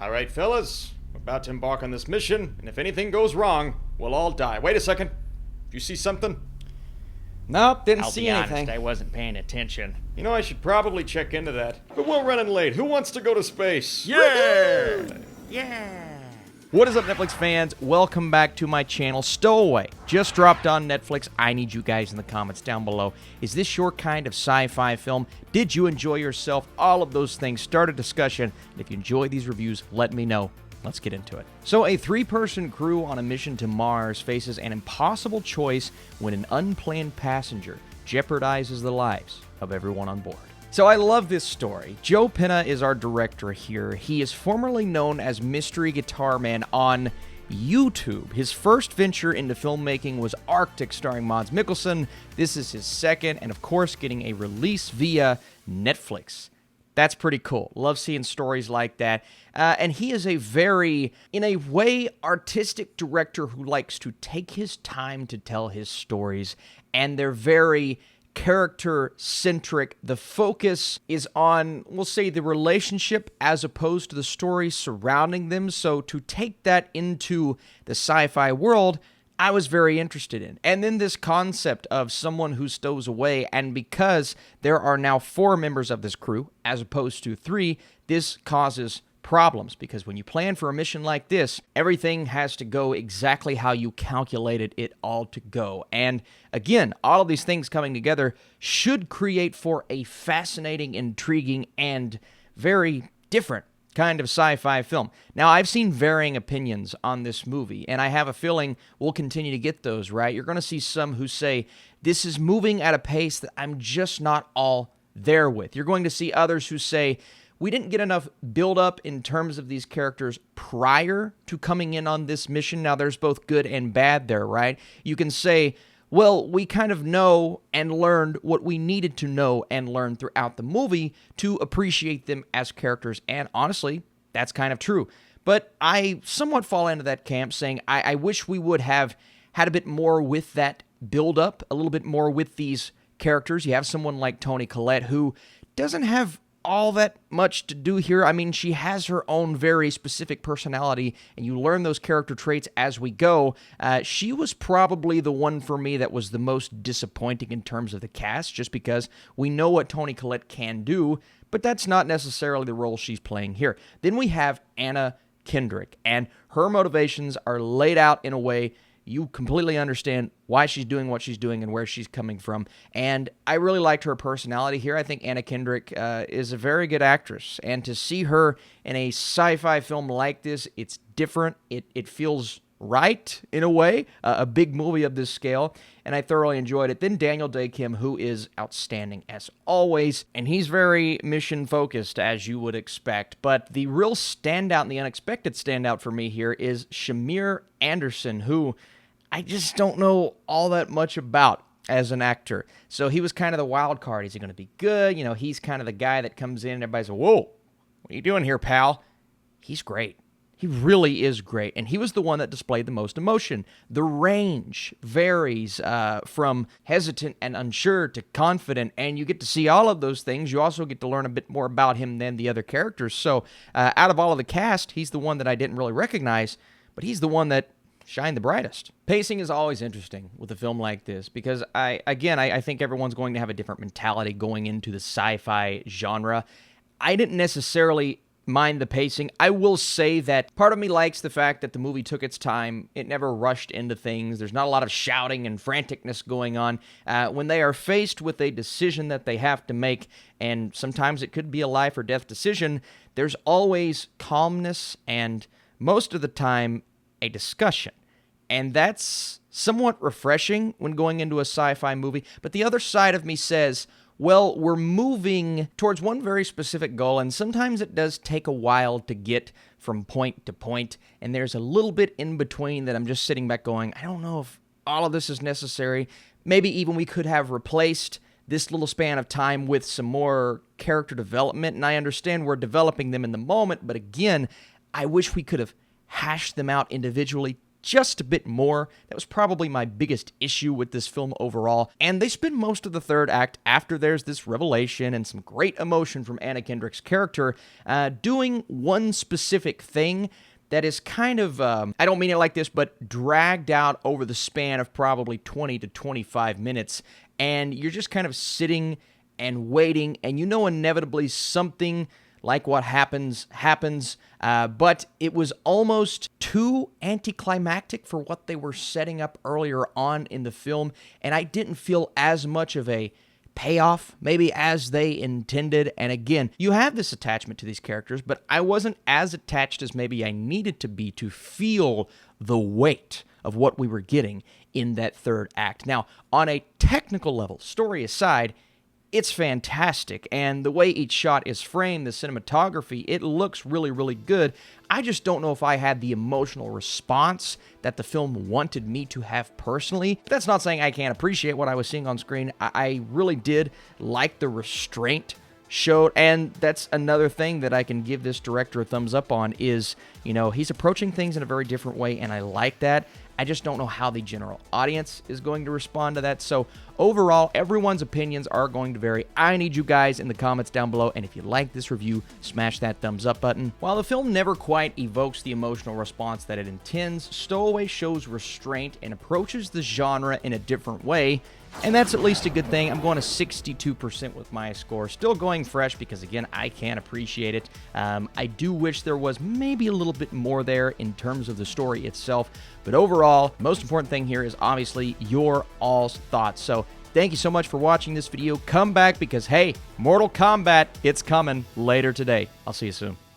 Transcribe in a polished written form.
All right, fellas, we're about to embark on this mission, and if anything goes wrong, we'll all die. Wait a second. Did you see something? Nope, didn't I'll see be anything. honest, I wasn't paying attention. You know, I should probably check into that. But we're running late. Who wants to go to space? Yeah! Yeah! What is up, Netflix fans? Welcome back to my channel, Stowaway. Just dropped on Netflix. I need you guys in the comments down below. Is this your kind of sci-fi film? Did you enjoy yourself? All of those things. Start a discussion. And if you enjoy these reviews, let me know. Let's get into it. So a three-person crew on a mission to Mars faces an impossible choice when an unplanned passenger jeopardizes the lives of everyone on board. So I love this story. Joe Penna is our director here. He is formerly known as Mystery Guitar Man on YouTube. His first venture into filmmaking was Arctic, starring Mads Mikkelsen. This is his second, and of course getting a release via Netflix. That's pretty cool. Love seeing stories like that. And he is a very, in a way, artistic director who likes to take his time to tell his stories, and they're very character-centric. The focus is on, we'll say, the relationship as opposed to the story surrounding them. So to take that into the sci-fi world, I was very interested in. And then this concept of someone who stows away, and because there are now 4 members of this crew as opposed to 3, this causes problems, because when you plan for a mission like this, everything has to go exactly how you calculated it all to go. And again, all of these things coming together should create for a fascinating, intriguing, and very different kind of sci-fi film. Now, I've seen varying opinions on this movie, and I have a feeling we'll continue to get those, right? You're going to see some who say, this is moving at a pace that I'm just not all there with. You're going to see others who say, we didn't get enough build-up in terms of these characters prior to coming in on this mission. Now, there's both good and bad there, right? You can say, well, we kind of know and learned what we needed to know and learn throughout the movie to appreciate them as characters, and honestly, that's kind of true. But I somewhat fall into that camp, saying I wish we would have had a bit more with that build-up, a little bit more with these characters. You have someone like Toni Collette, who doesn't have all that much to do here. I mean, she has her own very specific personality, and you learn those character traits as we go. She was probably the one for me that was the most disappointing in terms of the cast, just because we know what Toni Collette can do, but that's not necessarily the role she's playing here. Then we have Anna Kendrick, and her motivations are laid out in a way you completely understand why she's doing what she's doing and where she's coming from. And I really liked her personality here. I think Anna Kendrick is a very good actress. And to see her in a sci-fi film like this, it's different. It feels right in a way, a big movie of this scale. And I thoroughly enjoyed it. Then Daniel Day-Kim, who is outstanding as always. And he's very mission-focused, as you would expect. But the real standout and the unexpected standout for me here is Shamir Anderson, who I just don't know all that much about as an actor. So he was kind of the wild card. Is he going to be good? You know, he's kind of the guy that comes in and everybody's like, whoa, what are you doing here, pal? He's great. He really is great. And he was the one that displayed the most emotion. The range varies from hesitant and unsure to confident, and you get to see all of those things. You also get to learn a bit more about him than the other characters. So out of all of the cast, he's the one that I didn't really recognize, but he's the one that shine the brightest. Pacing is always interesting with a film like this because, I think everyone's going to have a different mentality going into the sci-fi genre. I didn't necessarily mind the pacing. I will say that part of me likes the fact that the movie took its time. It never rushed into things. There's not a lot of shouting and franticness going on. When they are faced with a decision that they have to make, and sometimes it could be a life or death decision, there's always calmness and most of the time a discussion. And that's somewhat refreshing when going into a sci-fi movie. But the other side of me says, well, we're moving towards one very specific goal, and sometimes it does take a while to get from point to point, and there's a little bit in between that I'm just sitting back going, I don't know if all of this is necessary. Maybe even we could have replaced this little span of time with some more character development, and I understand we're developing them in the moment, but again, I wish we could have hashed them out individually just a bit more. That was probably my biggest issue with this film overall. And they spend most of the third act, after there's this revelation and some great emotion from Anna Kendrick's character, doing one specific thing that is kind of, I don't mean it like this, but dragged out over the span of probably 20 to 25 minutes. And you're just kind of sitting and waiting, and you know inevitably something like what happens, but it was almost too anticlimactic for what they were setting up earlier on in the film, and I didn't feel as much of a payoff, maybe, as they intended. And again, you have this attachment to these characters, but I wasn't as attached as maybe I needed to be to feel the weight of what we were getting in that third act. Now, on a technical level, story aside, it's fantastic, and the way each shot is framed, the cinematography, it looks really, really good. I just don't know if I had the emotional response that the film wanted me to have personally. But that's not saying I can't appreciate what I was seeing on screen. I really did like the restraint showed, and that's another thing that I can give this director a thumbs up on is, you know, he's approaching things in a very different way, and I like that. I just don't know how the general audience is going to respond to that. So overall, everyone's opinions are going to vary. I need you guys in the comments down below, and if you like this review, smash that thumbs up button. While the film never quite evokes the emotional response that it intends, Stowaway shows restraint and approaches the genre in a different way, and that's at least a good thing. I'm going to 62% with my score. Still going fresh because, again, I can't appreciate it. I do wish there was maybe a little bit more there in terms of the story itself. But overall, most important thing here is obviously your all's thoughts. So thank you so much for watching this video. Come back because, hey, Mortal Kombat, it's coming later today. I'll see you soon.